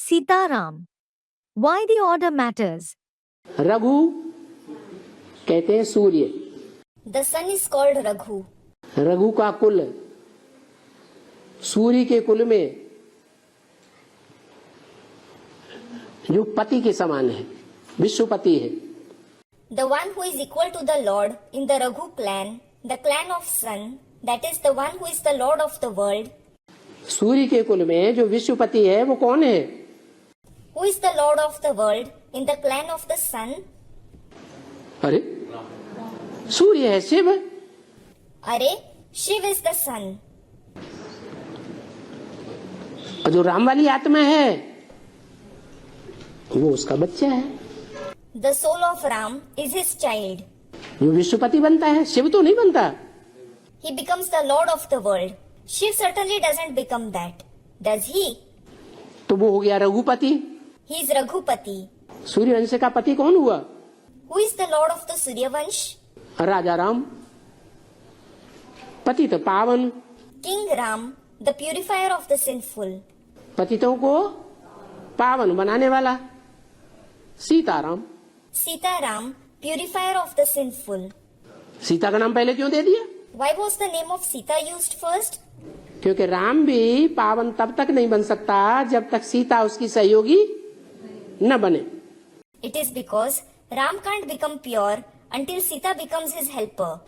Sitaram. Why the order matters? Raghu कहते हैं सूर्य, The sun is called Raghu. Raghu का कुल सूर्य के कुल में जो पति के समान है, विश्वपति है। The one who is equal to the Lord in the Raghu clan, the clan of sun, that is the one who is the Lord of the world. सूर्य के कुल में जो विश्वपति है वो कौन है? Who is the Lord of the world in the clan of the sun? अरे सूर्य है, Shiv. Are, Shiv is the sun. और जो राम वाली आत्मा है वो उसका बच्चा है। The soul of Ram is his child. जो विश्वपति बनता है, शिव तो नहीं बनता। He becomes the Lord of the world. Shiv certainly doesn't become that. Does he? तो वो हो गया Raghupati. He is Raghupati. Suryavansh का पति कौन हुआ? Who is the Lord of the Suryavansh? राजा राम। पतित पावन, King Ram, the purifier of the sinful. पतितों को पावन बनाने वाला Sitaram. Sita Ram, purifier of the sinful. Sita का नाम पहले क्यों दे दिया? Why was the name of Sita used first? क्योंकि राम भी पावन तब तक नहीं बन सकता जब तक सीता उसकी सहयोगी न बने। It is because Ram can't become pure until Sita becomes his helper.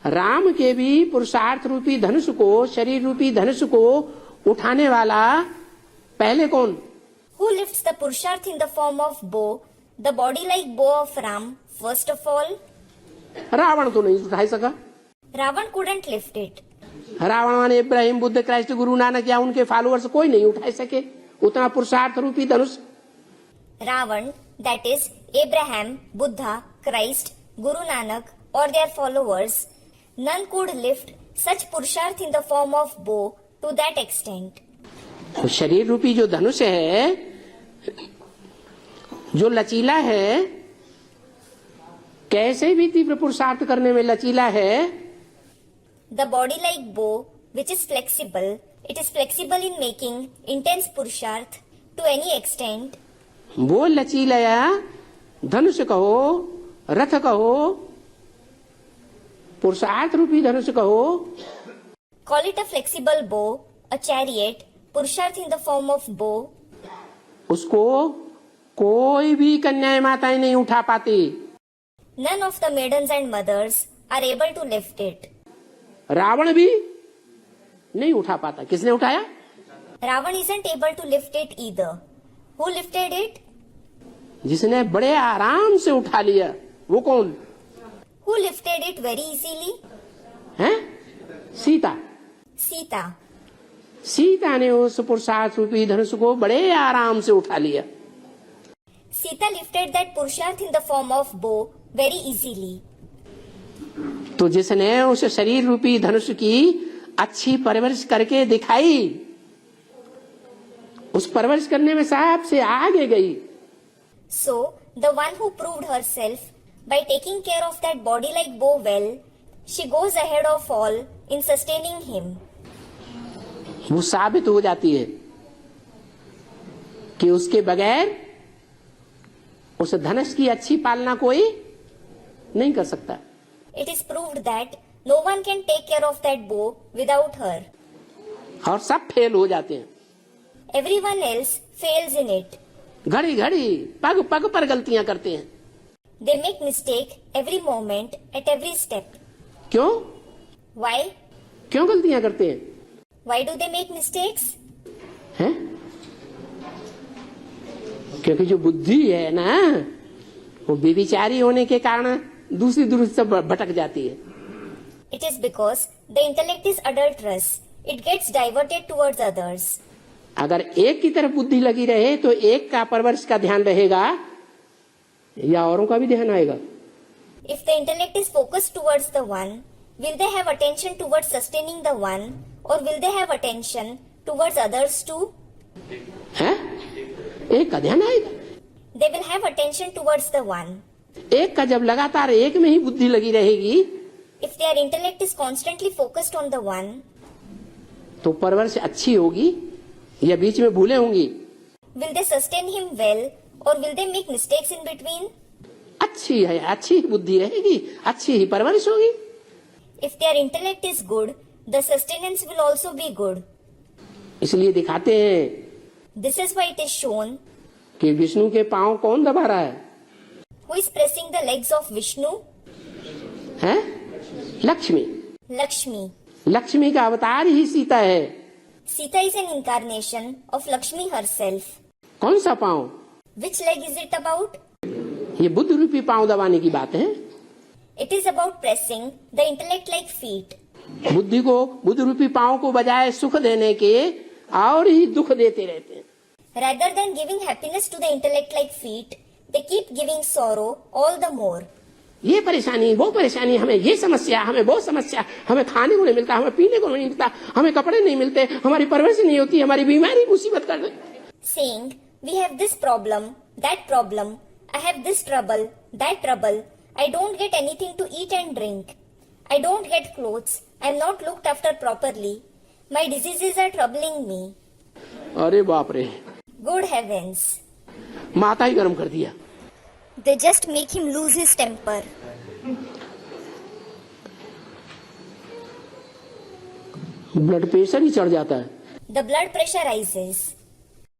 Ram के भी पुरुषार्थ रूपी धनुष को, शरीर रूपी धनुष को उठाने वाला पहले कौन? Who lifts the Purusharth in the form of bow, the body-like bow of Ram, first of all? Ravan तो नहीं उठा सका। Ravan couldn't lift it. Ravan माने इब्राहिम, बुद्ध, क्राइस्ट, गुरु नानक या उनके फॉलोअर्स कोई नहीं उठा सके उतना पुरुषार्थ रूपी धनुष। Ravan, that is Abraham, Buddha, Christ, Guru Nanak or their followers, none could lift such Purusharth in the form of bow to that extent. तो शरीर रूपी जो धनुष है, जो लचीला है, कैसे भी तीव्र पुरुषार्थ करने में लचीला है। The body-like bow, which is flexible, it is flexible in making intense Purusharth to any extent. वो लचीला धनुष कहो, रथ कहो, पुरुषार्थ रूपी धनुष कहो, Call it a flexible bow, a chariot, Purusharth in the form of bow. उसको कोई भी कन्याएं माताएं नहीं उठा पाती। None of the maidens and mothers are able to lift it. Ravan भी नहीं उठा पाता। किसने उठाया? Ravan isn't able to lift it either. Who lifted it? जिसने बड़े आराम से उठा लिया वो कौन? Who lifted it very easily? हैं? सीता। Sita. सीता ने उस पुरुषार्थ रूपी धनुष को बड़े आराम से उठा लिया। Sita lifted that Purusharth in the form of bow very easily. तो जिसने उस शरीर रूपी धनुष की अच्छी परवरिश करके दिखाई, उस परवरिश करने में सबसे आगे गई। So, the one who proved herself by taking care of that body-like bow well, she goes ahead of all in sustaining him. वो साबित हो जाती है कि उसके बगैर उस धनुष की अच्छी पालना कोई नहीं कर सकता। It is proved that no one can take care of that bow without her. और सब फेल हो जाते हैं। Everyone else fails in it. घड़ी घड़ी पग पग पर गलतियां करते हैं। They make mistake every moment at every step. क्यों? Why? क्यों गलतियां करते हैं? Why do they make mistakes? हैं? क्योंकि जो बुद्धि है ना, वो बेविचारी होने के कारण दूसरी दृष्टि से भटक जाती है। It is because the intellect is adulterous. It gets diverted towards others. अगर एक की तरफ बुद्धि लगी रहे तो एक का परवरिश का ध्यान रहेगा या औरों का भी ध्यान आएगा। If the intellect is focused towards the one, will they have attention towards sustaining the one, or will they have attention towards others too? हैं? एक का ध्यान आएगा। They will have attention towards the one. एक का जब लगातार एक में ही बुद्धि लगी रहेगी, If their intellect is constantly focused on the one, तो परवरिश अच्छी होगी या बीच में भूलें होंगी? will they sustain him well or will they make mistakes in between? अच्छी है, अच्छी ही बुद्धि रहेगी, अच्छी ही परवरिश होगी। If their intellect is good, the sustenance will also be good. इसलिए दिखाते हैं This is why it is shown कि विष्णु के पांव कौन दबा रहा who is pressing the legs of Vishnu, है? लक्ष्मी। Lakshmi. लक्ष्मी का अवतार ही सीता है। Sita is an incarnation of Lakshmi herself. कौन सा पांव? Which leg is it about? ये बुद्ध रूपी पांव दबाने की बात है। It is about pressing the intellect like feet. बुद्धि को, बुद्ध रूपी पांव को बजाय सुख देने के और ही दुख देते रहते हैं। Rather than giving happiness to the intellect like feet, they keep giving sorrow all the more. ये परेशानी, वो परेशानी, हमें ये समस्या, हमें वो समस्या, हमें खाने को नहीं मिलता, हमें पीने को नहीं मिलता, हमें कपड़े नहीं मिलते, हमारी परवरिश नहीं होती, हमारी बीमारी मुसीबत कर दे। Saying, we have this problem, I have this trouble, that trouble, I don't get anything to eat and drink. I don't get clothes, I'm not looked after properly. My diseases are troubling me. अरे बाप रे, Good heavens. माता ही गर्म कर दिया। They just make him lose his temper. Blood pressure ही चढ़ जाता है। The blood pressure rises.